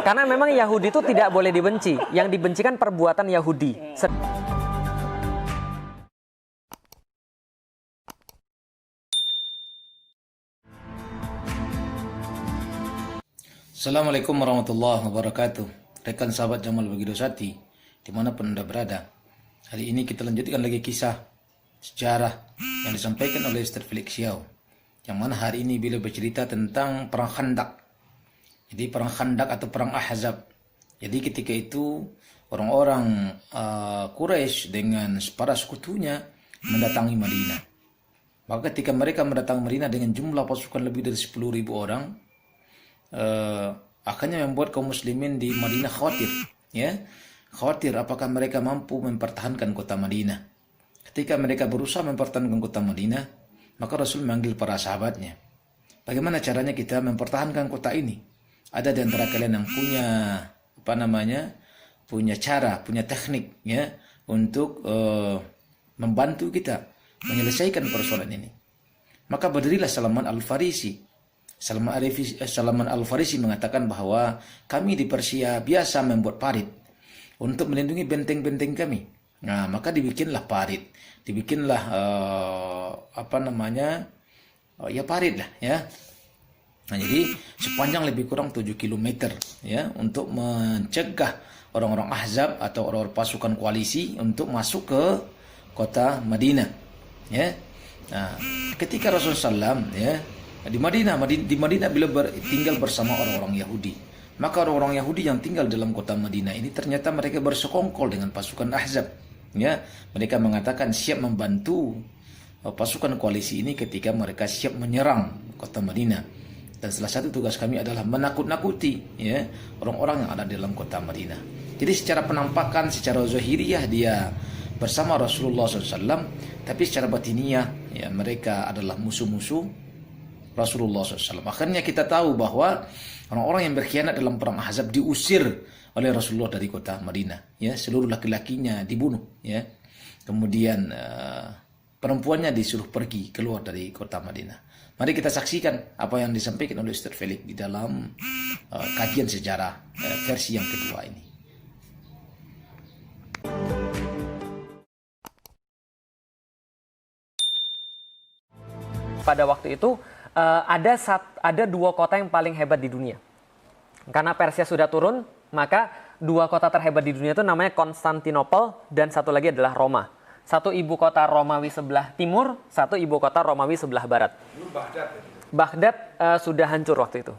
Karena memang Yahudi itu tidak boleh dibenci. Yang dibenci kan perbuatan Yahudi. Assalamualaikum warahmatullahi wabarakatuh. Rekan sahabat Jamal Bagidosati, dimanapun Anda berada. Hari ini kita lanjutkan lagi kisah sejarah yang disampaikan oleh Ustaz Felix Xiao, yang mana hari ini beliau bercerita tentang perang Khandak. Jadi perang Khandak atau perang Ahzab. Jadi ketika itu orang-orang Quraisy dengan para sekutunya mendatangi Madinah. Maka ketika mereka mendatangi Madinah dengan jumlah pasukan lebih dari 10.000 orang, akhirnya membuat kaum muslimin di Madinah khawatir apakah mereka mampu mempertahankan kota Madinah. Ketika mereka berusaha mempertahankan kota Madinah, maka Rasul memanggil para sahabatnya, bagaimana caranya kita mempertahankan kota ini? Ada di antara kalian yang punya cara, punya teknik ya untuk membantu kita menyelesaikan persoalan ini? Maka berdirilah Salman Al-Farisi. Salman Al-Farisi mengatakan bahwa kami di Persia biasa membuat parit untuk melindungi benteng-benteng kami. Nah, maka dibikinlah parit, dibikinlah parit lah ya. Nah, jadi sepanjang lebih kurang 7 km ya, untuk mencegah orang-orang Ahzab atau orang-orang pasukan koalisi untuk masuk ke kota Madinah ya. Nah, ketika Rasulullah SAW ya di Madinah beliau tinggal bersama orang-orang Yahudi. Maka orang-orang Yahudi yang tinggal dalam kota Madinah ini ternyata mereka bersekongkol dengan pasukan Ahzab. Ya, mereka mengatakan siap membantu pasukan koalisi ini ketika mereka siap menyerang kota Madinah. Dan salah satu tugas kami adalah menakut-nakuti ya orang-orang yang ada di dalam kota Madinah. Jadi secara penampakan, secara zahiriyah dia bersama Rasulullah SAW, tapi secara batiniah ya mereka adalah musuh-musuh Rasulullah SAW. Akhirnya kita tahu bahwa orang-orang yang berkhianat dalam perang Ahzab diusir oleh Rasulullah dari kota Madinah. Ya, seluruh laki-lakinya dibunuh. Ya, kemudian perempuannya disuruh pergi keluar dari kota Madinah. Mari kita saksikan apa yang disampaikan oleh Ustaz Felix di dalam kajian sejarah versi yang kedua ini. Pada waktu itu ada dua kota yang paling hebat di dunia. Karena Persia sudah turun, maka dua kota terhebat di dunia itu namanya Konstantinopel dan satu lagi adalah Roma. Satu ibu kota Romawi sebelah timur, satu ibu kota Romawi sebelah barat. Baghdad sudah hancur waktu itu.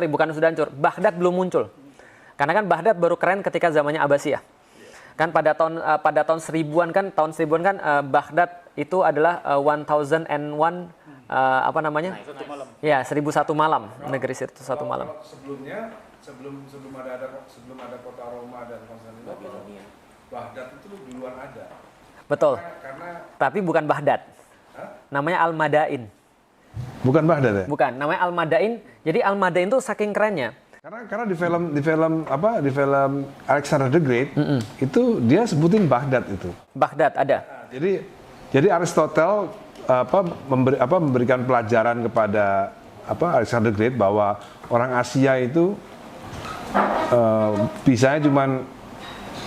Bukan sudah hancur. Baghdad belum muncul. Karena kan Baghdad baru keren ketika zamannya Abbasiyah. Kan pada tahun 1000-an kan Baghdad itu adalah 1001 Ya, 1001 malam, negeri 1001 malam. Sebelum ada kota Roma dan Konstantinopel, Baghdad itu duluan ada. Betul. Karena tapi bukan Baghdad. Namanya Al-Madain. Bukan Baghdad ya? Bukan, namanya Al-Madain. Jadi Al-Madain itu saking kerennya. Karena di film Alexander the Great itu dia sebutin Baghdad itu. Baghdad ada. Jadi Aristotle memberikan pelajaran kepada Alexander the Great bahwa orang Asia itu bisanya cuman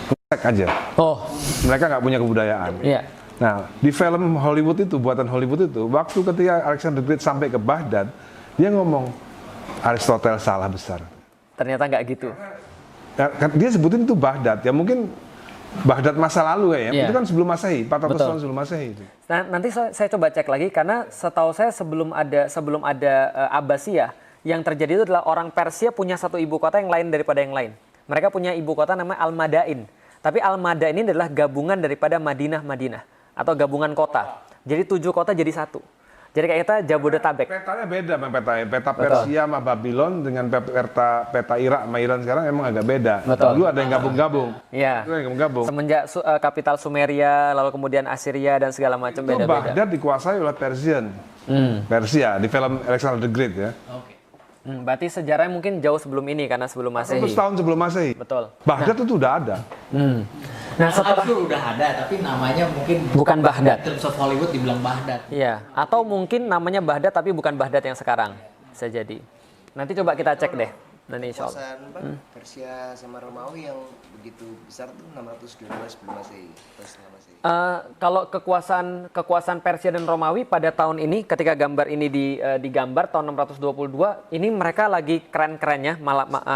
ngecek aja. Oh. Mereka nggak punya kebudayaan. Iya. Nah, di film Hollywood itu, buatan Hollywood itu, waktu ketika Alexander the Great sampai ke Baghdad, dia ngomong Aristotle salah besar. Ternyata nggak gitu. Nah, dia sebutin itu Baghdad. Ya mungkin Baghdad masa lalu ya. Yeah. Itu kan sebelum Masehi, 400 tahun sebelum Masehi itu. Nah, nanti saya coba cek lagi karena setahu saya sebelum ada Abbasiyah, yang terjadi itu adalah orang Persia punya satu ibu kota yang lain daripada yang lain. Mereka punya ibu kota namanya Al-Madain. Tapi Al-Madain ini adalah gabungan daripada Madinah atau gabungan kota. Jadi 7 kota jadi satu. Jadi kayak kita Jabodetabek. Petanya beda sama petanya. Peta Persia sama Babylon dengan peta Irak sama Iran sekarang emang agak beda. Betul. Dulu ada yang gabung-gabung. Iya. Itu yang gabung-gabung. Semenjak kapital Sumeria, lalu kemudian Assyria dan segala macam beda-beda. Baghdad dikuasai oleh Persia di film Alexander the Great ya. Berarti sejarahnya mungkin jauh sebelum ini karena sebelum Masehi. 100 tahun sebelum Masehi. Betul. Baghdad itu udah ada. Nah, setelah itu udah ada tapi namanya mungkin bukan Baghdad. Terms of Hollywood dibilang Baghdad. Iya, atau mungkin namanya Baghdad tapi bukan Baghdad yang sekarang. Bisa jadi. Nanti coba kita cek deh. Dan insya Allah. Kekuasaan Bang, Persia sama Romawi yang begitu besar tuh 612 sebelum Masehi atau setelah Masehi. Kalau kekuasaan Persia dan Romawi pada tahun ini, ketika gambar ini digambar tahun 622, ini mereka lagi keren-kerennya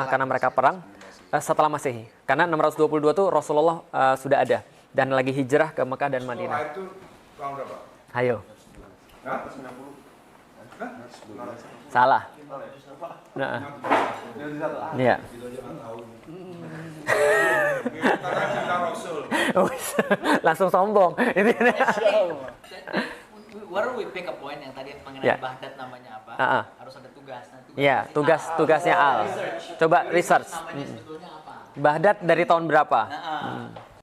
karena mereka perang setelah Masehi. Karena 622 tuh Rasulullah sudah ada dan lagi hijrah ke Mekah dan Madinah. Setelah itu tahun berapa? Ayo, Hah? salah. Nah, iya. Karena cinta Rasul. Langsung sombong. Where we pick a point yang tadi mengenai Ya. Baghdad namanya apa? Harus ada tugas. Nah, Iya, tugasnya Al. Coba research. Namanya sebetulnya apa? Baghdad dari tahun berapa?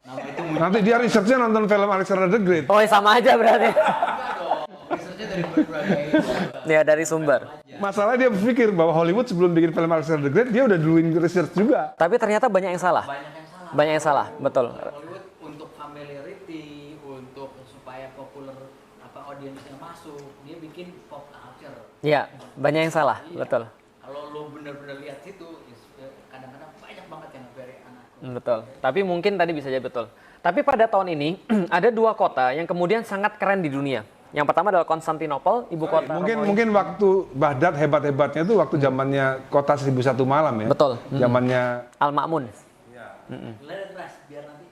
Nama itu Nanti dia researchnya nonton film Alexander the Great. Oh, sama aja berarti. researchnya dari berbagai Ya, dari sumber. Masalah dia berpikir bahwa Hollywood sebelum bikin film Alexander the Great dia udah doing research juga. Tapi ternyata banyak yang salah. banyak yang salah. Banyak yang salah, betul. Hollywood untuk familiarity, untuk supaya populer audiensnya masuk, dia bikin pop culture. Iya, banyak yang salah, betul. Kalau lo bener-bener lihat situ, kadang-kadang banyak banget yang very anak. Betul. Tapi mungkin tadi bisa jadi betul. Tapi pada tahun ini ada dua kota yang kemudian sangat keren di dunia. Yang pertama adalah Konstantinopel, ibu kota Romawi. Mungkin waktu Baghdad hebat-hebatnya itu waktu zamannya kota 1001 malam ya. Betul. Zamannya Al-Ma'mun. Let it rest, biar nanti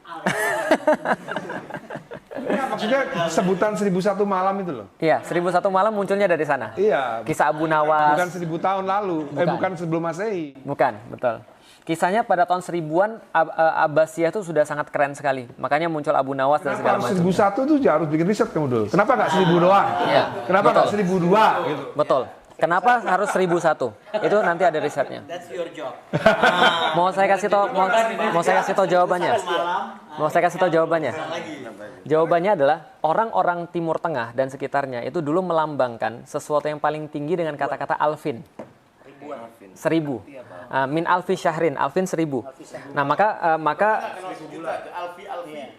maksudnya sebutan 1001 malam itu loh. Iya, 1001 malam munculnya dari sana. Iya. Kisah Abu Nawas. Bukan 1000 tahun lalu. Bukan sebelum Masehi. Bukan, betul. Kisahnya pada tahun 1000-an Abbasiyah itu sudah sangat keren sekali. Makanya muncul Abu Nawas dan segala Kenapa macam. 1001 tuh harus bikin riset kamu dulu. Kenapa nggak 1000 doang? Iya, Kenapa nggak 1002 gitu? Betul. Kenapa harus 1001? Itu nanti ada risetnya. that's your job. Mau saya kasih tahu jawabannya. Mau saya kasih tahu jawabannya. Jawabannya adalah orang-orang Timur Tengah dan sekitarnya itu dulu melambangkan sesuatu yang paling tinggi dengan kata-kata alfin. 1000. Min alfi syahrin, alfin 1000. Nah, maka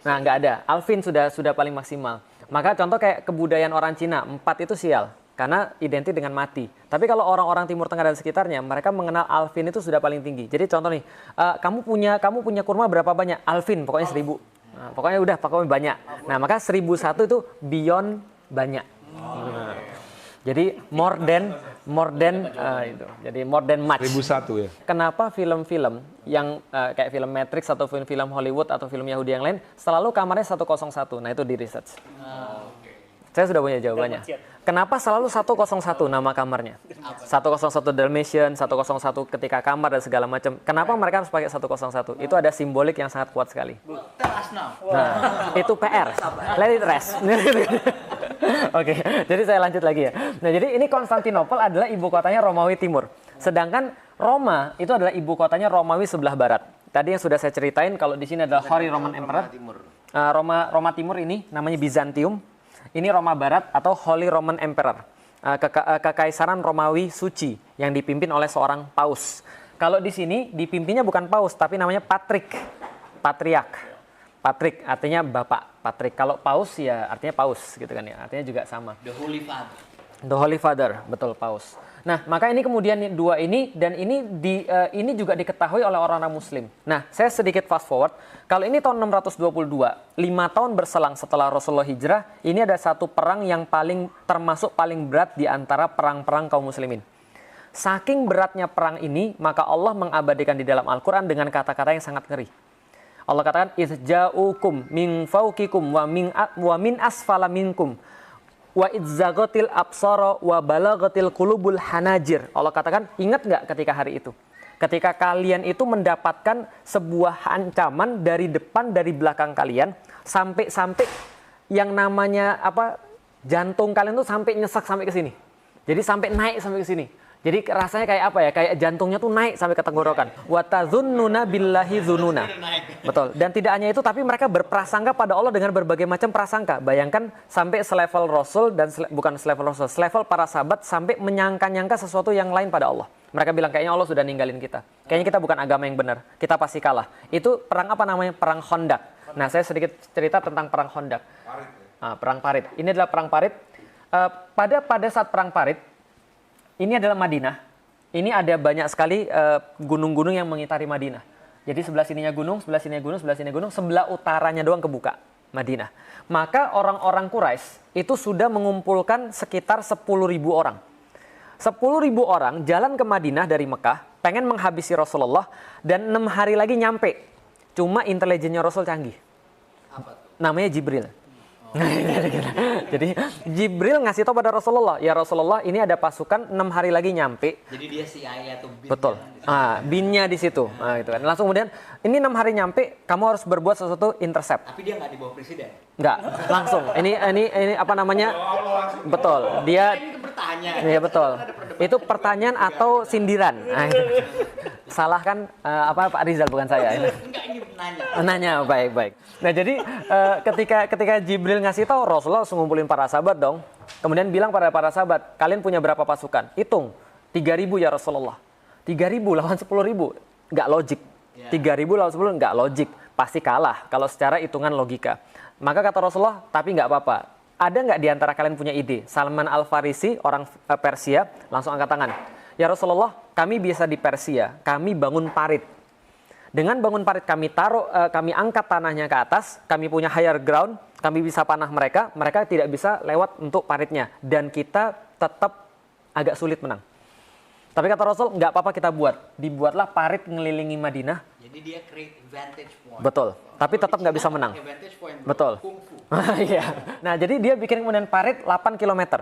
nah, nggak ada. Alfin sudah paling maksimal. Maka contoh kayak kebudayaan orang Cina, 4 itu sial karena identik dengan mati. Tapi kalau orang-orang Timur Tengah dan sekitarnya, mereka mengenal alfin itu sudah paling tinggi. Jadi contoh nih, kamu punya kurma berapa banyak? Alfin, pokoknya 1000. Nah, pokoknya banyak. Nah, maka 1001 itu beyond banyak. Jadi more than itu. Jadi more than much. 1001 ya. Kenapa film-film yang kayak film Matrix atau film-film Hollywood atau film Yahudi yang lain selalu kamarnya 101? Nah, itu di research. Saya sudah punya jawabannya. Kenapa selalu 101 nama kamarnya? 101 Dalmatian, 101 ketika kamar dan segala macam. Kenapa mereka harus pakai 101? Itu ada simbolik yang sangat kuat sekali. Tell us now. Nah, itu PR. Let it rest. Oke, jadi saya lanjut lagi ya. Nah, jadi ini Konstantinopel adalah ibu kotanya Romawi Timur. Sedangkan Roma itu adalah ibu kotanya Romawi sebelah barat. Tadi yang sudah saya ceritain kalau di sini adalah Holy Roman Emperor. Roma Timur ini namanya Bizantium. Ini Roma Barat atau Holy Roman Emperor. Kekaisaran Romawi suci yang dipimpin oleh seorang paus. Kalau di sini dipimpinnya bukan paus tapi namanya patriark. Patrik artinya bapak, Patrik. Kalau paus ya artinya paus gitu kan ya. Artinya juga sama. The Holy Father. The Holy Father, betul paus. Nah, maka ini kemudian dua ini dan ini juga diketahui oleh orang-orang muslim. Nah, saya sedikit fast forward. Kalau ini tahun 622, 5 tahun berselang setelah Rasulullah hijrah, ini ada satu perang yang termasuk paling berat di antara perang-perang kaum muslimin. Saking beratnya perang ini, maka Allah mengabadikan di dalam Al-Qur'an dengan kata-kata yang sangat ngeri. Allah katakan izja'ukum min fawqikum wa min asfala minkum wa idzaghatil absara wa balaghatil qulubul hanajir. Allah katakan, ingat nggak ketika hari itu? Ketika kalian itu mendapatkan sebuah ancaman dari depan, dari belakang kalian, sampai yang namanya jantung kalian tuh sampai nyesak sampai ke sini. Jadi sampai naik sampai ke sini. Jadi rasanya kayak apa ya? Kayak jantungnya tuh naik sampai ke tenggorokan. Wa tazunnuna billahi dzununa. Betul. Dan tidak hanya itu, tapi mereka berprasangka pada Allah dengan berbagai macam prasangka. Bayangkan sampai selevel Rasul dan bukan selevel Rasul, selevel para sahabat sampai menyangka-nyangka sesuatu yang lain pada Allah. Mereka bilang kayaknya Allah sudah ninggalin kita. Kayaknya kita bukan agama yang benar. Kita pasti kalah. Itu perang apa namanya? Perang Khandaq. Nah, saya sedikit cerita tentang perang Khandaq. Perang Parit. Ini adalah perang Parit. Pada saat perang Parit, ini adalah Madinah. Ini ada banyak sekali gunung-gunung yang mengitari Madinah. Jadi sebelah sininya gunung, sebelah sininya gunung, sebelah sininya gunung, sebelah utaranya doang kebuka Madinah. Maka orang-orang Quraisy itu sudah mengumpulkan sekitar 10.000 orang. 10.000 orang jalan ke Madinah dari Mekah, pengen menghabisi Rasulullah, dan 6 hari lagi nyampe. Cuma intelijennya Rasul canggih. Apa tuh? Namanya Jibril. Jadi Jibril ngasih tahu pada Rasulullah, ya Rasulullah, ini ada pasukan 6 hari lagi nyampe. Jadi dia CIA atau BIN. Betul. Binnya di situ. Gitu kan. Langsung kemudian ini 6 hari nyampe, kamu harus berbuat sesuatu intercept. Tapi dia nggak di bawah presiden. Enggak, langsung. Ini apa namanya? Betul. Dia Ini bertanya. Iya betul. Itu pertanyaan atau sindiran. Salah kan Pak Rizal, bukan saya. Enggak, ini nanya. Nanya, baik. Nah jadi ketika Jibril ngasih tahu, Rasulullah langsung ngumpulin para sahabat dong. Kemudian bilang pada para sahabat, kalian punya berapa pasukan? Hitung, 3.000 ya Rasulullah. 3.000 lawan 10.000, nggak logik. 3.000 lawan 10 nggak logik, pasti kalah kalau secara hitungan logika. Maka kata Rasulullah, tapi nggak apa-apa. Ada nggak di antara kalian punya ide? Salman Al-Farisi, orang Persia, langsung angkat tangan. Ya Rasulullah, kami bisa di Persia, kami bangun parit. Dengan bangun parit kami kami angkat tanahnya ke atas, kami punya higher ground, kami bisa panah mereka, mereka tidak bisa lewat untuk paritnya. Dan kita tetap agak sulit menang. Tapi kata Rasul, nggak apa-apa kita buat. Dibuatlah parit ngelilingi Madinah. Jadi dia create vantage point. Betul. Tapi tetap nggak bisa menang. Vantage point, bro. Betul. Kungfu. Iya. Nah, jadi dia bikin kemudian parit 8 km.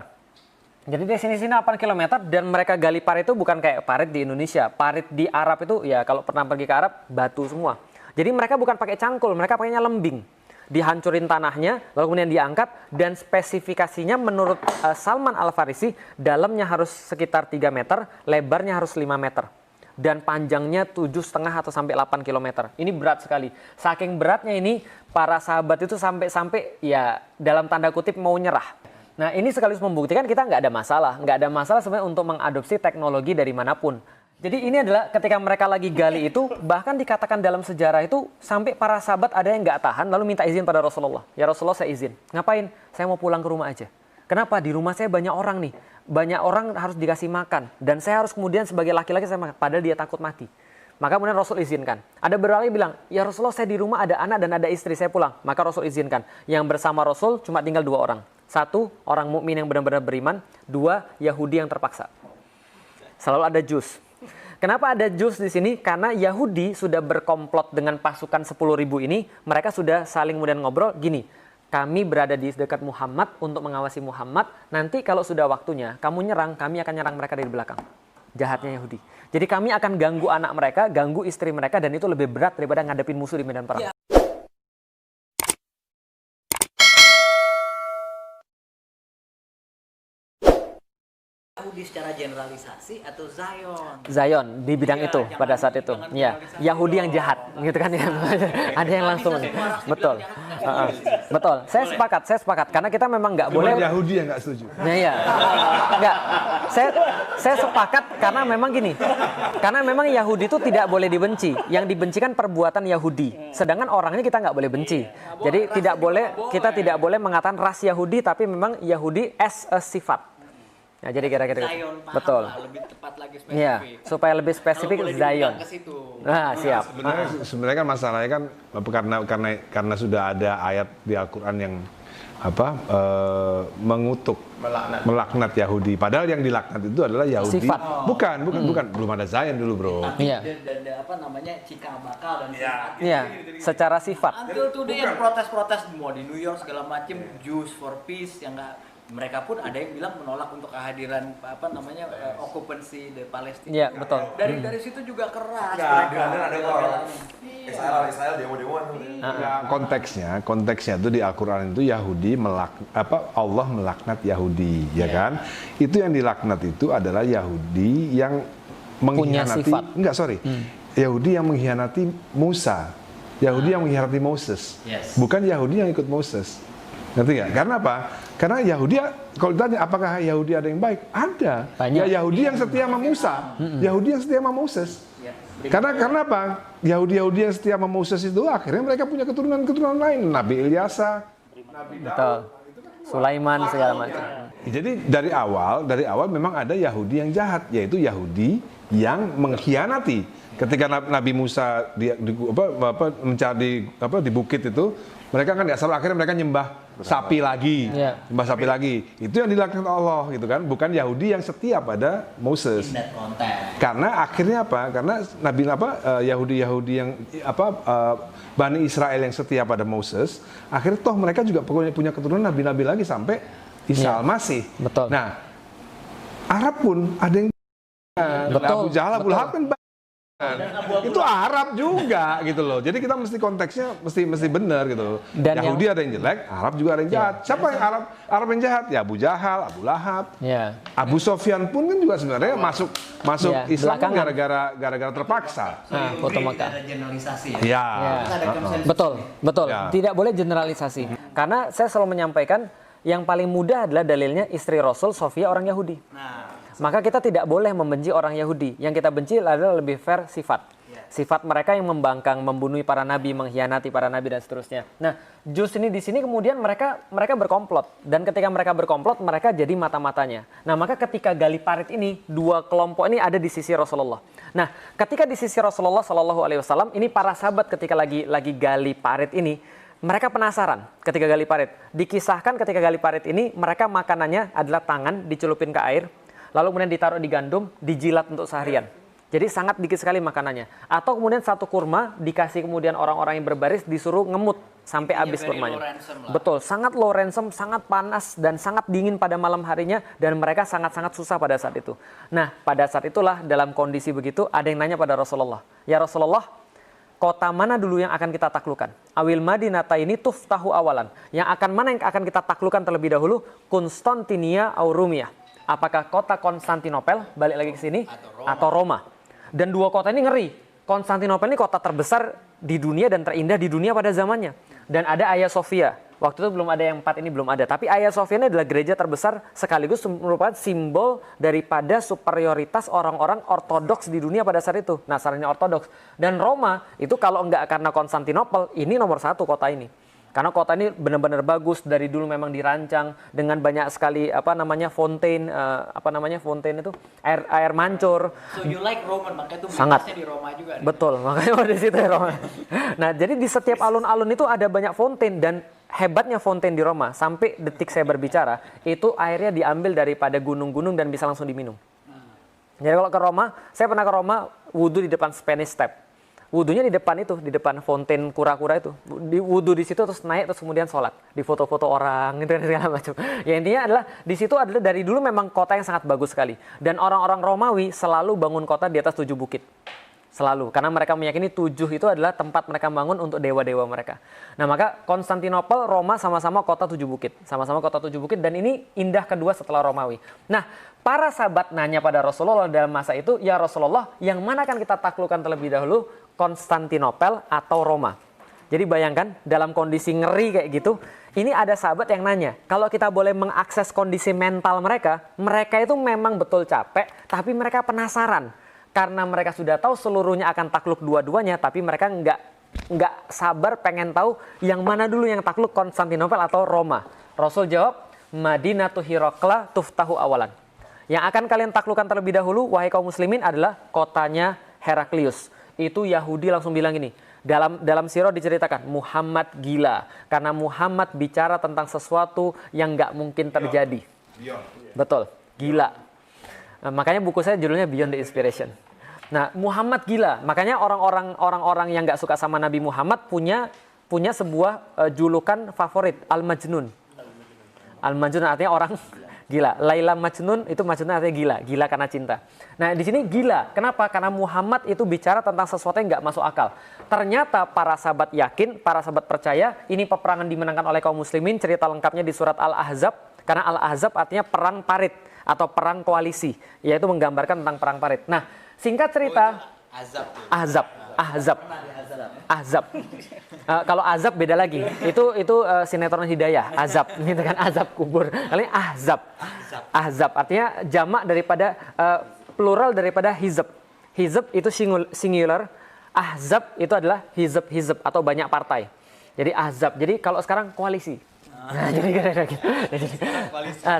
Jadi dari sini 8 km dan mereka gali parit itu bukan kayak parit di Indonesia. Parit di Arab itu ya kalau pernah pergi ke Arab batu semua. Jadi mereka bukan pakai cangkul, mereka pakainya lembing. Dihancurin tanahnya, lalu kemudian diangkat, dan spesifikasinya menurut Salman Al-Farisi, dalamnya harus sekitar 3 meter, lebarnya harus 5 meter. Dan panjangnya 7,5 atau sampai 8 km. Ini berat sekali. Saking beratnya ini, para sahabat itu sampai ya dalam tanda kutip mau nyerah. Nah ini sekaligus membuktikan kita nggak ada masalah. Nggak ada masalah sebenarnya untuk mengadopsi teknologi dari manapun. Jadi ini adalah ketika mereka lagi gali itu, bahkan dikatakan dalam sejarah itu, sampai para sahabat ada yang nggak tahan, lalu minta izin pada Rasulullah. Ya Rasulullah, saya izin. Ngapain? Saya mau pulang ke rumah aja. Kenapa? Di rumah saya banyak orang nih. Banyak orang harus dikasih makan. Dan saya harus kemudian sebagai laki-laki saya makan. Padahal dia takut mati. Maka kemudian Rasul izinkan. Ada beberapa lagi bilang, ya Rasulullah, saya di rumah ada anak dan ada istri, saya pulang. Maka Rasul izinkan. Yang bersama Rasul cuma tinggal 2 orang. 1, orang mukmin yang benar-benar beriman. 2, Yahudi yang terpaksa. Selalu ada jus. Kenapa ada jus di sini? Karena Yahudi sudah berkomplot dengan pasukan 10.000 ini. Mereka sudah saling kemudian ngobrol gini. Kami berada di dekat Muhammad untuk mengawasi Muhammad. Nanti kalau sudah waktunya, kamu nyerang, kami akan nyerang mereka dari belakang. Jahatnya Yahudi. Jadi kami akan ganggu anak mereka, ganggu istri mereka, dan itu lebih berat daripada ngadepin musuh di medan perang. Yahudi secara generalisasi atau Zion? Zion di bidang Iya, itu jangan- pada saat itu. jangan Ya, generalisasi Yahudi yang dong. jahat, gitu kan ya. Ada yang langsung. Bisa semua ras Betul. dibilang Heeh. Betul. Saya sepakat karena kita memang nggak Cuma boleh. Yahudi yang nggak setuju. Nah, iya. Enggak. Saya sepakat karena memang gini. Karena memang Yahudi itu tidak boleh dibenci. Yang dibencikan perbuatan Yahudi. Sedangkan orangnya kita nggak boleh benci. Jadi kita tidak boleh mengatakan ras Yahudi, tapi memang Yahudi as a sifat. Nah, jadi kira-kira Zion, paham betul. lah, lebih tepat lagi spesifik. Iya, supaya lebih spesifik Kalau boleh Zion. dibilang ke situ. Nah, siap. Sebenarnya kan masalahnya kan karena sudah ada ayat di Al-Qur'an yang mengutuk melaknat Yahudi. Padahal yang dilaknat itu adalah Yahudi. Sifat. Bukan, belum ada Zion dulu, Bro. Tapi Iya. dan apa namanya cikal bakal dan sifatnya. Iya, secara sifat. Until today yang protes-protes semua di New York segala macam, Jews for Peace yang nggak, mereka pun ada yang bilang menolak untuk kehadiran okupansi dari Palestina. Iya, betul. Dari situ juga keras. Nggak, mereka ada bela-belanya. Israel demo-demoan tuh. Konteksnya itu di Al-Qur'an itu Yahudi Allah melaknat Yahudi, ya kan? Itu yang dilaknat itu adalah Yahudi yang Punya mengkhianati, sifat. Yahudi yang mengkhianati Musa. Yahudi yang mengkhianati Moses. Yes. Bukan Yahudi yang ikut Moses. Ngerti nggak? Karena apa? Karena Yahudi, kalau ditanya apakah Yahudi ada yang baik? Ada. Banyak. Ya Yahudi yang setia sama Musa. Yahudi yang setia sama Moses. Ya, Karena apa? Yahudi yang setia sama Moses itu akhirnya mereka punya keturunan lain. Nabi Ilyasa. Betul. Sulaiman segala macam. Jadi dari awal memang ada Yahudi yang jahat, yaitu Yahudi yang mengkhianati. Ketika Nabi Musa mencari di bukit itu, mereka kan nggak salah, akhirnya mereka nyembah sapi lagi, nyembah sapi lagi. Itu yang dilakukan Allah gitu kan, bukan Yahudi yang setia pada Moses. Karena akhirnya apa? Karena Yahudi yang Bani Israel yang setia pada Moses, akhirnya toh mereka juga punya keturunan nabi-nabi lagi sampai Isa Al-Masih. Betul. Nah, Arab pun ada yang Abu Jahal, Abu Lahab kan itu Arab juga gitu loh. Jadi kita mesti konteksnya mesti benar gitu loh. Dan Yahudi ada yang jelek, Arab juga ada yang jahat. Siapa yang Arab yang jahat? Ya Abu Jahal, Abu Lahab. Abu Sofyan pun kan juga sebenarnya masuk Islam kan gara-gara terpaksa. Foto Mekah. Ada generalisasi ya. Ya. Betul. Ya. Tidak boleh generalisasi. Karena saya selalu menyampaikan yang paling mudah adalah dalilnya istri Rasul Sofia orang Yahudi. Maka kita tidak boleh membenci orang Yahudi. Yang kita benci adalah lebih fair sifat. Sifat mereka yang membangkang, membunuh para nabi, mengkhianati para nabi dan seterusnya. Nah, justru di sini kemudian mereka berkomplot, dan ketika mereka berkomplot, mereka jadi mata-matanya. Nah, maka ketika gali parit ini, dua kelompok ini ada di sisi Rasulullah. Nah, ketika di sisi Rasulullah Shallallahu Alaihi Wasallam, ini para sahabat ketika lagi gali parit ini, mereka penasaran ketika gali parit. Dikisahkan ketika gali parit ini, mereka makanannya adalah tangan dicelupin ke air, lalu kemudian ditaruh di gandum, dijilat untuk seharian. Jadi sangat dikit sekali makanannya. Atau kemudian satu kurma dikasih kemudian orang-orang yang berbaris disuruh ngemut sampai habis kurmanya. Betul, sangat low ransom, sangat panas dan sangat dingin pada malam harinya, dan mereka sangat-sangat susah pada saat itu. Nah, pada saat itulah dalam kondisi begitu ada yang nanya pada Rasulullah, "Ya Rasulullah, kota mana dulu yang akan kita taklukkan? Awil Madinata ini tuftahu awalan. Mana yang akan kita taklukkan terlebih dahulu? Konstantinia au Rumiyah. Apakah kota Konstantinopel, balik lagi ke sini, atau Roma? Dan dua kota ini ngeri. Konstantinopel ini kota terbesar di dunia dan terindah di dunia pada zamannya. Dan ada Hagia Sophia. Waktu itu belum ada yang 4 ini, belum ada. Tapi Hagia Sophia ini adalah gereja terbesar sekaligus merupakan simbol daripada superioritas orang-orang ortodoks di dunia pada saat itu. Nasrani ortodoks. Dan Roma itu kalau enggak karena Konstantinopel, ini nomor 1 kota ini. Karena kota ini benar-benar bagus, dari dulu memang dirancang dengan banyak sekali fontaine, fontaine itu air mancur. So you like Roman, makanya itu sangat di Roma juga. Betul, makanya di situ ya Roma. Nah, jadi di setiap alun-alun itu ada banyak fontaine, dan hebatnya fontaine di Roma sampai detik saya berbicara itu airnya diambil daripada gunung-gunung dan bisa langsung diminum. Jadi kalau ke Roma, saya pernah ke Roma wudhu di depan Spanish Step. Wudhunya di depan itu, di depan fontaine kura-kura itu. Wudhu di situ terus naik terus kemudian sholat, di foto-foto orang gitu dan segala macam. Ya intinya adalah di situ adalah dari dulu memang kota yang sangat bagus sekali. Dan orang-orang Romawi selalu bangun kota di atas 7 bukit. Selalu, karena mereka meyakini 7 itu adalah tempat mereka bangun untuk dewa-dewa mereka. Nah, maka Konstantinopel, Roma sama-sama kota 7 bukit. Sama-sama kota 7 bukit, dan ini indah kedua setelah Romawi. Nah, para sahabat nanya pada Rasulullah dalam masa itu, "Ya Rasulullah, yang mana akan kita taklukkan terlebih dahulu? Konstantinopel atau Roma?" Jadi bayangkan dalam kondisi ngeri kayak gitu, ini ada sahabat yang nanya, kalau kita boleh mengakses kondisi mental mereka itu memang betul capek, tapi mereka penasaran. Karena mereka sudah tahu seluruhnya akan takluk dua-duanya, tapi mereka nggak sabar pengen tahu yang mana dulu yang takluk, Konstantinopel atau Roma. Rasul jawab, "Madinatu Hiraqla tuftahu awalan." Yang akan kalian taklukkan terlebih dahulu, wahai kaum muslimin, adalah kotanya Heraklius. Itu Yahudi langsung bilang ini. Dalam sirah diceritakan, Muhammad gila. Karena Muhammad bicara tentang sesuatu yang nggak mungkin terjadi. Betul, gila. Nah, makanya buku saya judulnya Beyond the Inspiration. Nah, Muhammad gila. Makanya orang-orang yang nggak suka sama Nabi Muhammad punya sebuah julukan favorit, Al-Majnun. Al-Majnun artinya orang gila. Laila Majnun itu Majnun artinya gila karena cinta. Nah, di sini gila. Kenapa? Karena Muhammad itu bicara tentang sesuatu yang nggak masuk akal. Ternyata para sahabat yakin, para sahabat percaya, ini peperangan dimenangkan oleh kaum muslimin. Cerita lengkapnya di surat Al-Ahzab. Karena Al-Ahzab artinya perang parit atau perang koalisi, yaitu menggambarkan tentang perang parit. Nah, singkat cerita, Ahzab. Kalau azab beda lagi. Itu sinetron Hidayah, azab. Gitu kan, azab kubur. Kali Ahzab artinya jamak daripada plural daripada hizb. Hizb itu singular. Ahzab itu adalah hizb atau banyak partai. Jadi Ahzab. Jadi kalau sekarang koalisi. Nah, jadi kira-kira gitu.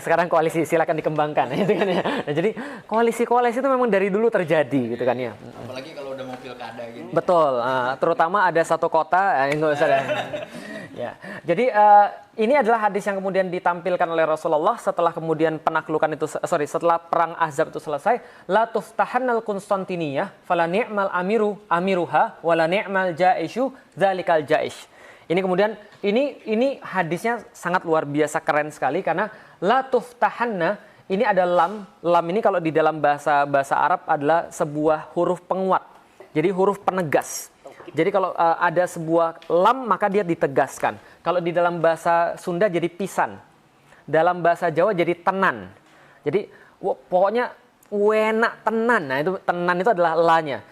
Sekarang koalisi silakan dikembangkan gitu kan ya. Nah, jadi koalisi-koalisi itu memang dari dulu terjadi gitu kan ya. Apalagi kalau udah mau pilkada gini. Betul, terutama ada satu kota, nggak usah deh. Ya, jadi ini adalah hadis yang kemudian ditampilkan oleh Rasulullah setelah kemudian penaklukan itu, setelah perang Ahzab itu selesai. La tuftahannal Konstantiniyah, fala ni'mal amiruha, wala ni'mal jaishu, dzalikal jaish. Ini kemudian ini hadisnya sangat luar biasa keren sekali karena la tuftahanna ini ada lam. Lam ini kalau di dalam bahasa Arab adalah sebuah huruf penguat. Jadi huruf penegas. Jadi kalau ada sebuah lam maka dia ditegaskan. Kalau di dalam bahasa Sunda jadi pisan. Dalam bahasa Jawa jadi tenan. Jadi pokoknya wenak tenan. Nah itu tenan itu adalah la-nya.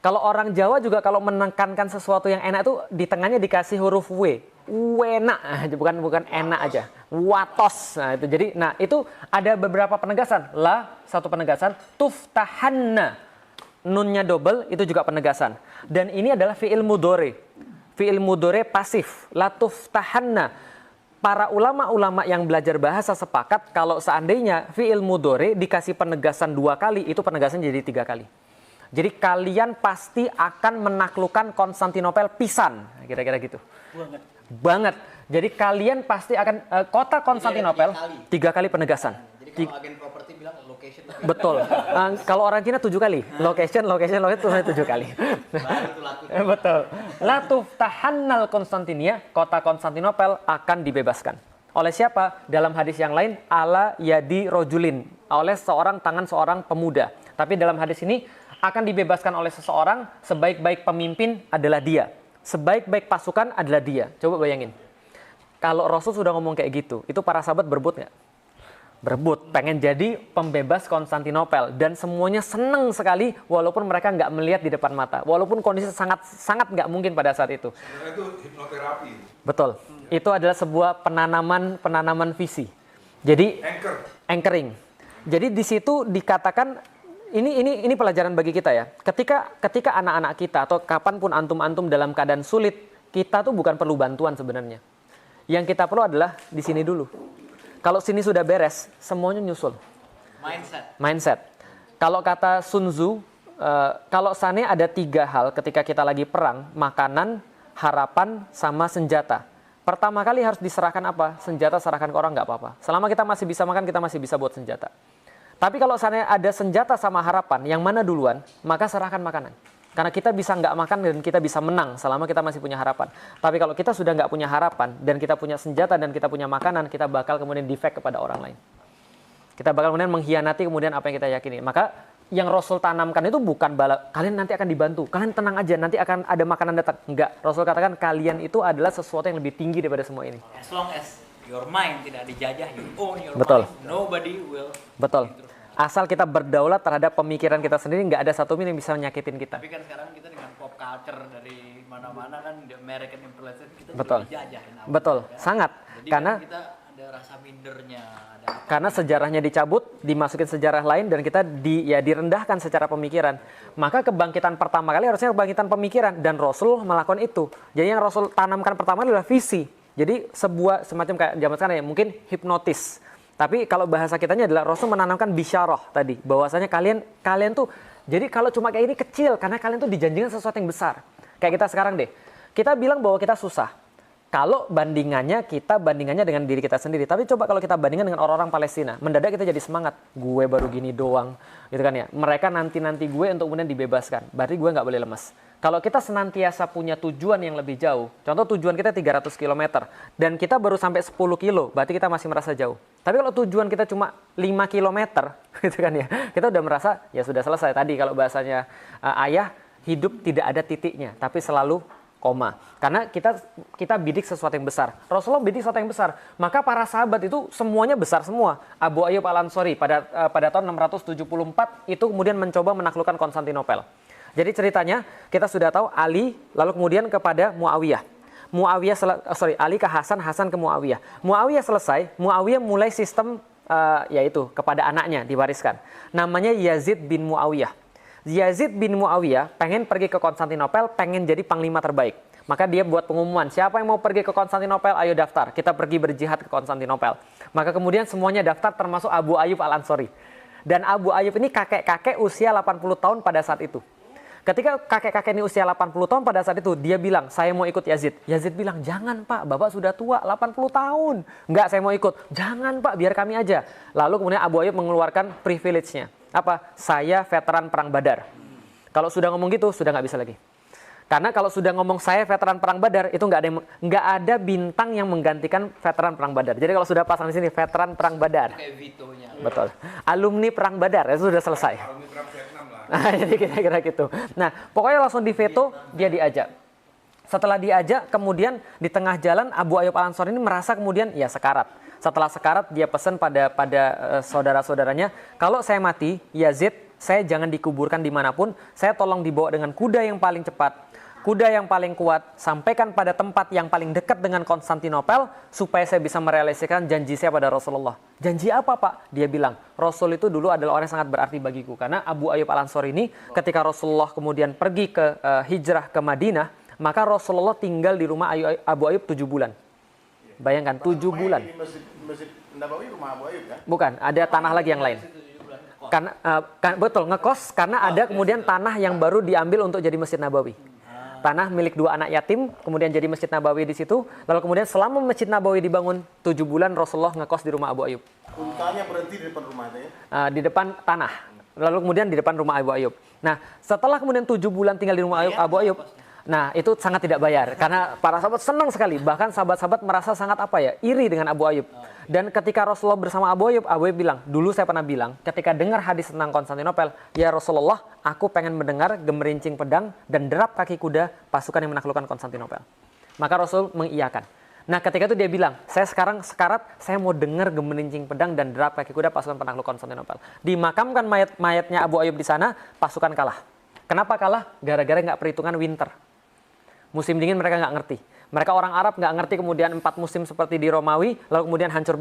Kalau orang Jawa juga kalau menekankan sesuatu yang enak itu di tengahnya dikasih huruf W. Wenak, bukan enak aja. Watos. Nah itu jadi, itu ada beberapa penegasan. La satu penegasan, tuftahanna nunnya double itu juga penegasan. Dan ini adalah fi'il mudhari. Fi'il mudhari pasif. La tuftahanna. Para ulama-ulama yang belajar bahasa sepakat kalau seandainya fi'il mudhari dikasih penegasan 2 kali, itu penegasan jadi 3 kali. Jadi kalian pasti akan menaklukkan Konstantinopel pisan, kira-kira gitu. Banget. Jadi kalian pasti akan kota Konstantinopel 3 kali penegasan. Jadi kalau agen properti bilang location. Betul. Kalau orang Cina 7 kali. Location 7 kali. Betul. La tuftahannal Konstantinia, kota Konstantinopel akan dibebaskan. Oleh siapa? Dalam hadis yang lain, ala yadi rojulin, oleh tangan seorang pemuda. Tapi dalam hadis ini akan dibebaskan oleh seseorang, sebaik-baik pemimpin adalah dia. Sebaik-baik pasukan adalah dia. Coba bayangin. Kalau Rasul sudah ngomong kayak gitu, itu para sahabat berebut nggak? Berebut, pengen jadi pembebas Konstantinopel. Dan semuanya senang sekali, walaupun mereka nggak melihat di depan mata. Walaupun kondisi sangat nggak mungkin pada saat itu. Sebenarnya itu hipnoterapi. Betul. Itu adalah sebuah penanaman visi. Jadi, anchoring. Jadi di situ dikatakan, ini pelajaran bagi kita ya. Ketika anak-anak kita atau kapanpun antum dalam keadaan sulit, kita tuh bukan perlu bantuan sebenarnya. Yang kita perlu adalah di sini dulu. Kalau sini sudah beres, semuanya nyusul. Mindset. Kalau kata Sun Tzu, kalau sana ada 3 hal ketika kita lagi perang, makanan, harapan, sama senjata. Pertama kali harus diserahkan apa? Senjata serahkan ke orang nggak apa-apa. Selama kita masih bisa makan, kita masih bisa buat senjata. Tapi kalau sana ada senjata sama harapan, yang mana duluan, maka serahkan makanan. Karena kita bisa nggak makan dan kita bisa menang selama kita masih punya harapan. Tapi kalau kita sudah nggak punya harapan dan kita punya senjata dan kita punya makanan, kita bakal kemudian defect kepada orang lain. Kita bakal kemudian mengkhianati kemudian apa yang kita yakini. Maka yang Rasul tanamkan itu bukan kalian nanti akan dibantu, kalian tenang aja, nanti akan ada makanan datang. Enggak, Rasul katakan kalian itu adalah sesuatu yang lebih tinggi daripada semua ini. As long as your mind tidak dijajah, you own your Betul. mind, nobody will. Betul. Asal kita berdaulat terhadap pemikiran kita sendiri, nggak ada satu yang bisa menyakitin kita. Tapi kan sekarang kita dengan pop culture dari mana-mana kan, the American influence kita Betul. juga dijajahin. Betul, sangat. Jadi Karena kan kita ada rasa mindernya. karena sejarahnya dicabut, dimasukin sejarah lain dan kita direndahkan secara pemikiran. Maka kebangkitan pertama kali harusnya kebangkitan pemikiran dan Rasul melakukan itu. Jadi yang Rasul tanamkan pertama adalah visi. Jadi sebuah semacam kayak zaman sekarang ya, mungkin hipnotis. Tapi kalau bahasa kitanya adalah Rasul menanamkan bisyarah tadi, bahwasanya kalian tuh jadi kalau cuma kayak ini kecil karena kalian tuh dijanjikan sesuatu yang besar. Kayak kita sekarang deh. Kita bilang bahwa kita susah. Kalau kita bandingannya dengan diri kita sendiri. Tapi coba kalau kita bandingkan dengan orang-orang Palestina, mendadak kita jadi semangat. Gue baru gini doang, gitu kan ya. Mereka nanti gue untuk kemudian dibebaskan. Berarti gue nggak boleh lemes. Kalau kita senantiasa punya tujuan yang lebih jauh, contoh tujuan kita 300 km, dan kita baru sampai 10 kilo, berarti kita masih merasa jauh. Tapi kalau tujuan kita cuma 5 km, gitu kan ya, kita udah merasa, ya sudah selesai. Tadi kalau bahasanya ayah, hidup tidak ada titiknya, tapi selalu koma. Karena kita bidik sesuatu yang besar. Rasulullah bidik sesuatu yang besar. Maka para sahabat itu semuanya besar semua. Abu Ayyub Al-Ansari pada tahun 674 itu kemudian mencoba menaklukkan Konstantinopel. Jadi ceritanya kita sudah tahu Ali lalu kemudian kepada Muawiyah. Ali ke Hasan, Hasan ke Muawiyah. Muawiyah selesai, Muawiyah mulai sistem yaitu kepada anaknya diwariskan. Namanya Yazid bin Muawiyah. Yazid bin Muawiyah pengen pergi ke Konstantinopel, pengen jadi panglima terbaik. Maka dia buat pengumuman, siapa yang mau pergi ke Konstantinopel, ayo daftar. Kita pergi berjihad ke Konstantinopel. Maka kemudian semuanya daftar termasuk Abu Ayyub Al-Ansori. Dan Abu Ayyub ini kakek-kakek usia 80 tahun pada saat itu. Ketika kakek-kakek ini usia 80 tahun pada saat itu, dia bilang, saya mau ikut Yazid. Yazid bilang, jangan Pak, Bapak sudah tua, 80 tahun. Enggak, saya mau ikut. Jangan Pak, biar kami aja. Lalu kemudian Abu Ayyub mengeluarkan privilege-nya. Apa? Saya veteran Perang Badar. Kalau sudah ngomong gitu, sudah nggak bisa lagi. Karena kalau sudah ngomong saya veteran Perang Badar, itu nggak ada bintang yang menggantikan veteran Perang Badar. Jadi kalau sudah pasang di sini, veteran Perang Badar. Kayak vetonya. Betul. Alumni Perang Badar, itu sudah selesai. Alumni perang Vietnam lah. Nah, jadi kira-kira gitu. Nah, pokoknya langsung di veto, dia diajak. Setelah diajak, kemudian di tengah jalan Abu Ayyub Al-Ansori ini merasa kemudian ya sekarat. Setelah sekarat, dia pesan pada saudara-saudaranya, kalau saya mati, Yazid, saya jangan dikuburkan dimanapun, saya tolong dibawa dengan kuda yang paling cepat, kuda yang paling kuat, sampaikan pada tempat yang paling dekat dengan Konstantinopel, supaya saya bisa merealisasikan janji saya pada Rasulullah. Janji apa Pak? Dia bilang, Rasul itu dulu adalah orang yang sangat berarti bagiku. Karena Abu Ayyub Al-Ansori ini, ketika Rasulullah kemudian pergi ke hijrah ke Madinah, maka Rasulullah tinggal di rumah Abu Ayyub 7 bulan. Bayangkan, 7 bulan. Ini Masjid Nabawi rumah Abu Ayyub kan? Bukan, ada tanah lagi yang lain. Karena betul, ngekos karena ada kemudian tanah yang baru diambil untuk jadi Masjid Nabawi. Tanah milik 2 anak yatim, kemudian jadi Masjid Nabawi di situ. Lalu kemudian selama Masjid Nabawi dibangun, 7 bulan Rasulullah ngekos di rumah Abu Ayyub. Untanya berhenti di depan rumah itu ya? Di depan tanah. Lalu kemudian di depan rumah Abu Ayyub. Nah, setelah kemudian 7 bulan tinggal di rumah Abu Ayyub, nah itu sangat tidak bayar. Karena para sahabat senang sekali. Bahkan sahabat-sahabat merasa sangat iri dengan Abu Ayyub. Dan ketika Rasulullah bersama Abu Ayyub bilang, dulu saya pernah bilang, ketika dengar hadis tentang Konstantinopel, ya Rasulullah, aku pengen mendengar gemerincing pedang dan derap kaki kuda pasukan yang menaklukkan Konstantinopel. Maka Rasul mengiyakan. Nah ketika itu dia bilang, saya sekarang sekarat, saya mau dengar gemerincing pedang dan derap kaki kuda pasukan penakluk Konstantinopel. Dimakamkan mayatnya Abu Ayyub di sana, pasukan kalah. Kenapa kalah? Gara-gara nggak perhitungan winter. Musim dingin mereka nggak ngerti. Mereka orang Arab nggak ngerti kemudian 4 musim seperti di Romawi, lalu kemudian hancur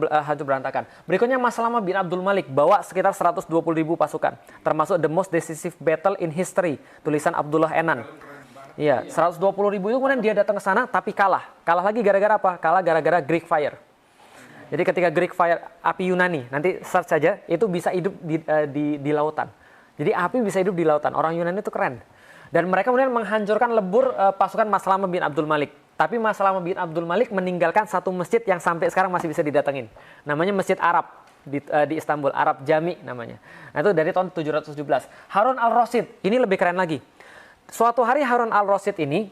berantakan. Berikutnya Maslamah bin Abdul Malik bawa sekitar 120.000 pasukan, termasuk the most decisive battle in history, tulisan Abdullah Enan. Iya, 120.000 itu kemudian dia datang ke sana tapi kalah. Kalah lagi gara-gara apa? Kalah gara-gara Greek fire. Jadi ketika Greek fire, api Yunani, nanti search saja, itu bisa hidup di lautan. Jadi api bisa hidup di lautan. Orang Yunani itu keren. Dan mereka kemudian menghancurkan lebur pasukan Maslamah bin Abdul Malik. Tapi Maslamah bin Abdul Malik meninggalkan satu masjid yang sampai sekarang masih bisa didatengin. Namanya Masjid Arab di Istanbul, Arab Jami namanya. Nah itu dari tahun 717. Harun al-Rasyid, ini lebih keren lagi. Suatu hari Harun al-Rasyid ini,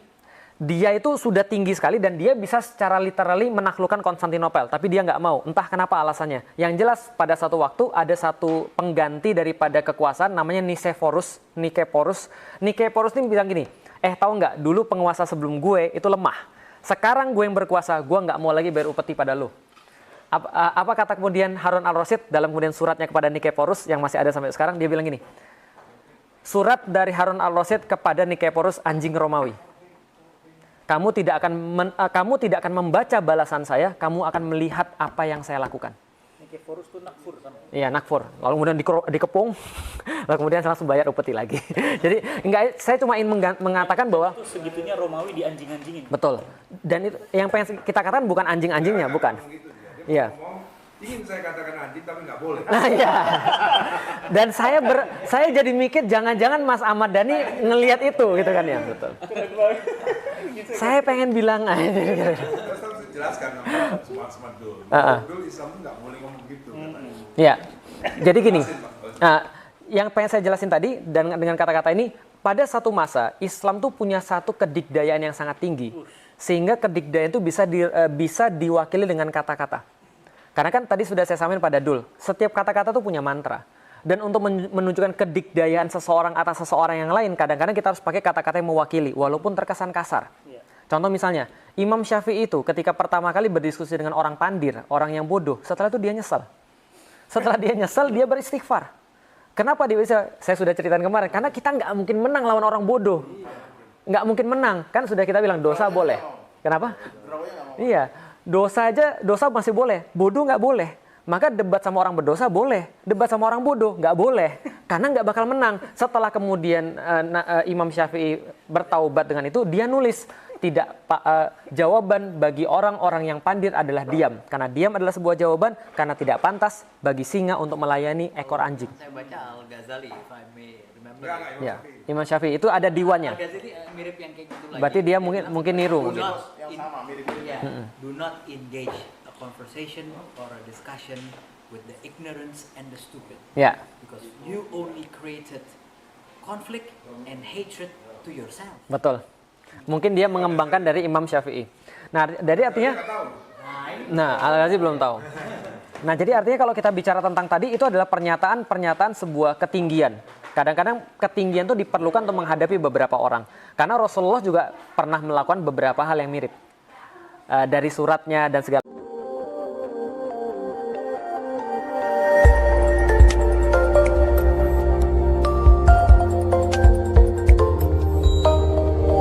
dia itu sudah tinggi sekali dan dia bisa secara literally menaklukkan Konstantinopel. Tapi dia nggak mau, entah kenapa alasannya. Yang jelas pada satu waktu ada satu pengganti daripada kekuasaan namanya Nikephorus. Nikephorus ini bilang gini, tahu nggak, dulu penguasa sebelum gue itu lemah. Sekarang gue yang berkuasa, gue nggak mau lagi bayar upeti pada lo. Apa kata kemudian Harun al-Rasyid dalam kemudian suratnya kepada Nikephorus yang masih ada sampai sekarang, dia bilang gini, surat dari Harun al-Rasyid kepada Nikephorus anjing Romawi. Kamu tidak akan membaca balasan saya, kamu akan melihat apa yang saya lakukan. Nikephorus itu nakfur kan? Iya, nakfur. Lalu kemudian dikepung, lalu kemudian langsung bayar upeti lagi. Jadi saya cuma ingin mengatakan bahwa itu segitunya Romawi di anjing-anjingin. betul. Dan itu yang pengen kita katakan bukan anjing-anjingnya, bukan. Iya. Ingin saya katakan anjing tapi nggak boleh. Nah, iya. Dan saya jadi mikir jangan-jangan Mas Ahmad Dhani ngelihat itu gitu kan ya, betul. Saya pengen bilang aja. Saya harus jelaskan sama Smart Dul. Dul Islam itu nggak boleh ngomong gitu. Iya. Jadi gini. Yang pengen saya jelasin tadi dan dengan kata-kata ini, pada satu masa Islam tuh punya satu kedikdayaan yang sangat tinggi. Sehingga kedikdayaan itu bisa diwakili dengan kata-kata. Karena kan tadi sudah saya sampaikan pada Dul, setiap kata-kata tuh punya mantra. Dan untuk menunjukkan kedikdayaan seseorang atas seseorang yang lain, kadang-kadang kita harus pakai kata-kata yang mewakili, walaupun terkesan kasar. Contoh misalnya, Imam Syafi'i itu ketika pertama kali berdiskusi dengan orang pandir, orang yang bodoh, setelah itu dia nyesel. Setelah dia nyesel, dia beristighfar. Kenapa dia bisa? Saya sudah ceritakan kemarin, karena kita nggak mungkin menang lawan orang bodoh. Nggak mungkin menang, kan sudah kita bilang dosa boleh. Kenapa? Iya. Dosa masih boleh, bodoh nggak boleh. maka debat sama orang berdosa boleh, debat sama orang bodoh nggak boleh, karena nggak bakal menang. Setelah kemudian Imam Syafi'i bertaubat dengan itu, dia nulis jawaban bagi orang-orang yang pandit adalah diam, karena diam adalah sebuah jawaban, karena tidak pantas bagi singa untuk melayani ekor anjing. Saya baca Al-Ghazali, if I may remember. Ya, Imam Syafi'i itu ada diwannya. Al-Ghazali mirip yang kayak gitu lagi. Berarti dia mungkin niru. Do not, do not engage a conversation or a discussion with the ignorance and the stupid. Ya, Because you only created conflict and hatred to yourself. betul. Mungkin dia mengembangkan dari Imam Syafi'i. Nah, dari artinya, Al-Ghazali belum tahu. Nah, jadi artinya kalau kita bicara tentang tadi, itu adalah pernyataan sebuah ketinggian. Kadang-kadang ketinggian itu diperlukan untuk menghadapi beberapa orang. Karena Rasulullah juga pernah melakukan beberapa hal yang mirip. Dari suratnya dan segala